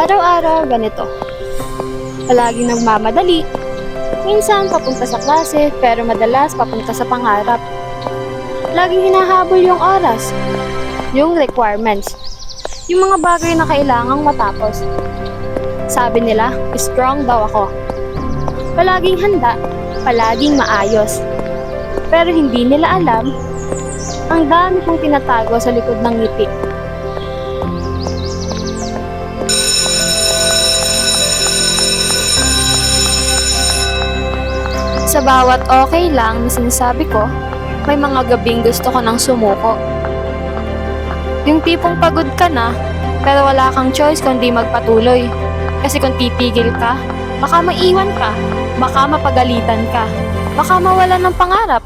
Araw-araw ganito. Palaging nagmamadali. Minsan papunta sa klase pero madalas papunta sa pangarap. Laging hinahabol yung oras, yung requirements, yung mga bagay na kailangang matapos. Sabi nila, strong daw ako. Palaging handa, palaging maayos. Pero hindi nila alam, ang dami kong tinatago sa likod ng ngiti. Sa bawat okay lang na sinasabi ko, may mga gabing gusto ko nang sumuko. Yung tipong pagod ka na, pero wala kang choice kundi magpatuloy. Kasi kung titigil ka, baka maiwan ka, baka mapagalitan ka, baka mawalan ng pangarap.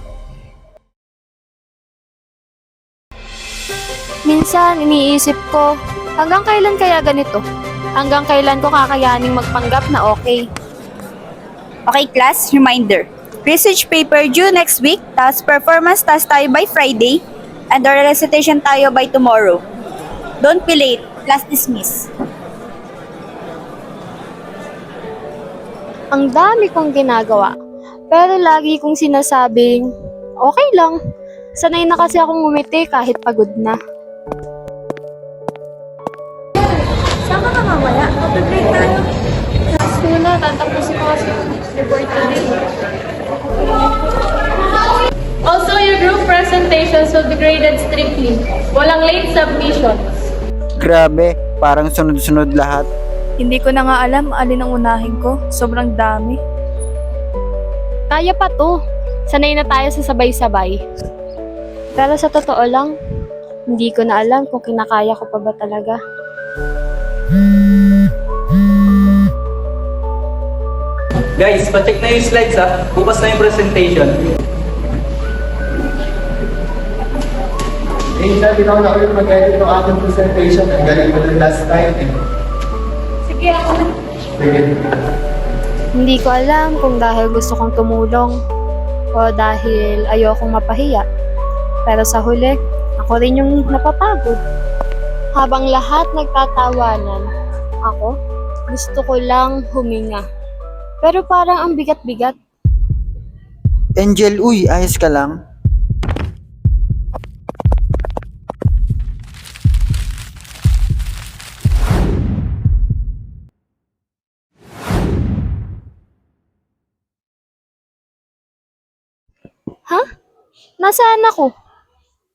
Minsan, iniisip ko, hanggang kailan kaya ganito? Hanggang kailan ko kakayaning magpanggap na okay? Okay class, reminder. Research paper due next week, tapos performance task tayo by Friday, and oral recitation tayo by tomorrow. Don't be late, class dismiss. Ang dami kong ginagawa, pero lagi kong sinasabing, okay lang. Sanay na kasi akong ngumiti kahit pagod na. Saan ka mamaya? Mag-break tayo. Sa school na, tatapusin ko kasi report today. Also, your group presentations will be graded strictly. Walang late submissions. Grabe, parang sunod-sunod lahat. Hindi ko na nga alam alin ang unahin ko. Sobrang dami. Kaya pa to. Sanay na tayo sa sabay-sabay. Pero sa totoo lang, hindi ko na alam kung kinakaya ko pa ba talaga. Guys, pacheck na yung slides ha. Bukas na yung presentation. Sabi na ako yung mag-edit ng aking presentation. Ang galing ko ng last time eh. Sige, ako na. Sige. Hindi ko alam kung dahil gusto kong tumulong o dahil ayokong mapahiya. Pero sa huli, ako rin yung napapagod. Habang lahat nagtatawanan, ako gusto ko lang huminga. Pero parang ang bigat-bigat. Angel, uy, ayos ka lang? Ha? Nasaan ako?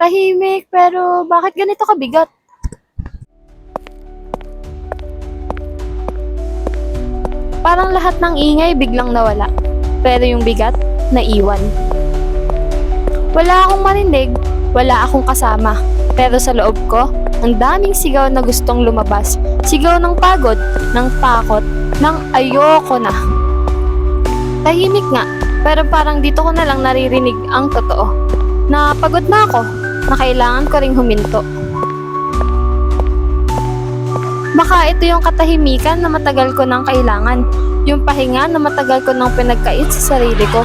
Tahimik pero bakit ganito kabigat? Parang lahat ng ingay biglang nawala. Pero yung bigat, naiwan. Wala akong marinig, wala akong kasama. Pero sa loob ko, ang daming sigaw na gustong lumabas. Sigaw ng pagod, ng takot, ng ayoko na. Tahimik nga, pero parang dito ko na lang naririnig ang totoo. Na pagod na ako, na kailangan ko ring huminto. Baka ito yung katahimikan na matagal ko nang kailangan. Yung pahinga na matagal ko nang pinagkait sa sarili ko.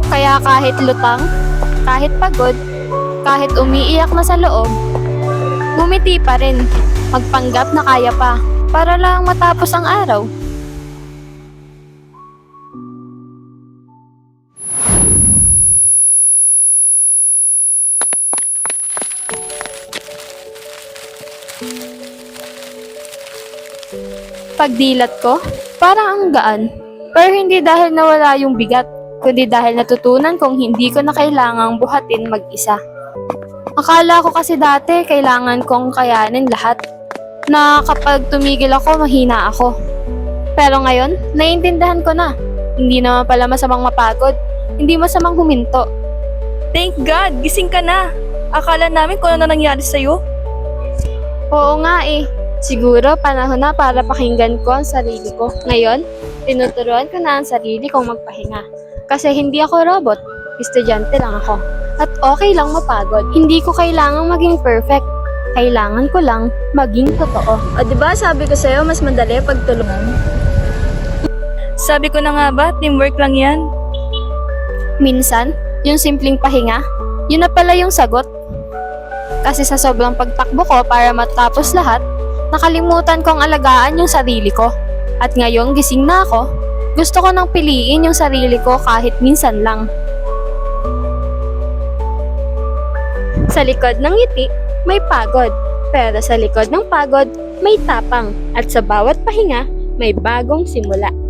Kaya kahit lutang, kahit pagod, kahit umiiyak na sa loob, ngumiti pa rin, magpanggap na kaya pa, para lang matapos ang araw. Pagdilat ko, parang ang gaan. Pero hindi dahil nawala yung bigat, kundi dahil natutunan kong hindi ko na kailangang buhatin mag-isa. Akala ko kasi dati kailangan kong kayanin lahat, na kapag tumigil ako, mahina ako. Pero ngayon, naiintindihan ko na. Hindi naman pala masamang mapagod, hindi masamang huminto. Thank God! Gising ka na! Akala namin kung ano nangyari sa'yo. Oo nga eh. Siguro panahon na para pakinggan ko ang sarili ko. Ngayon, tinuturuan ko na ang sarili kong magpahinga. Kasi hindi ako robot, estudyante lang ako. At okay lang mapagod. Hindi ko kailangang maging perfect. Kailangan ko lang maging totoo. O diba sabi ko sa'yo, mas madali pagtulungan? Sabi ko na nga ba, teamwork lang yan? Minsan, yung simpleng pahinga, yun na pala yung sagot. Kasi sa sobrang pagtakbo ko para matapos lahat, nakalimutan kong alagaan yung sarili ko. At ngayong gising na ako, gusto ko nang piliin yung sarili ko kahit minsan lang. Sa likod ng ngiti, may pagod. Pero sa likod ng pagod, may tapang. At sa bawat pahinga, may bagong simula.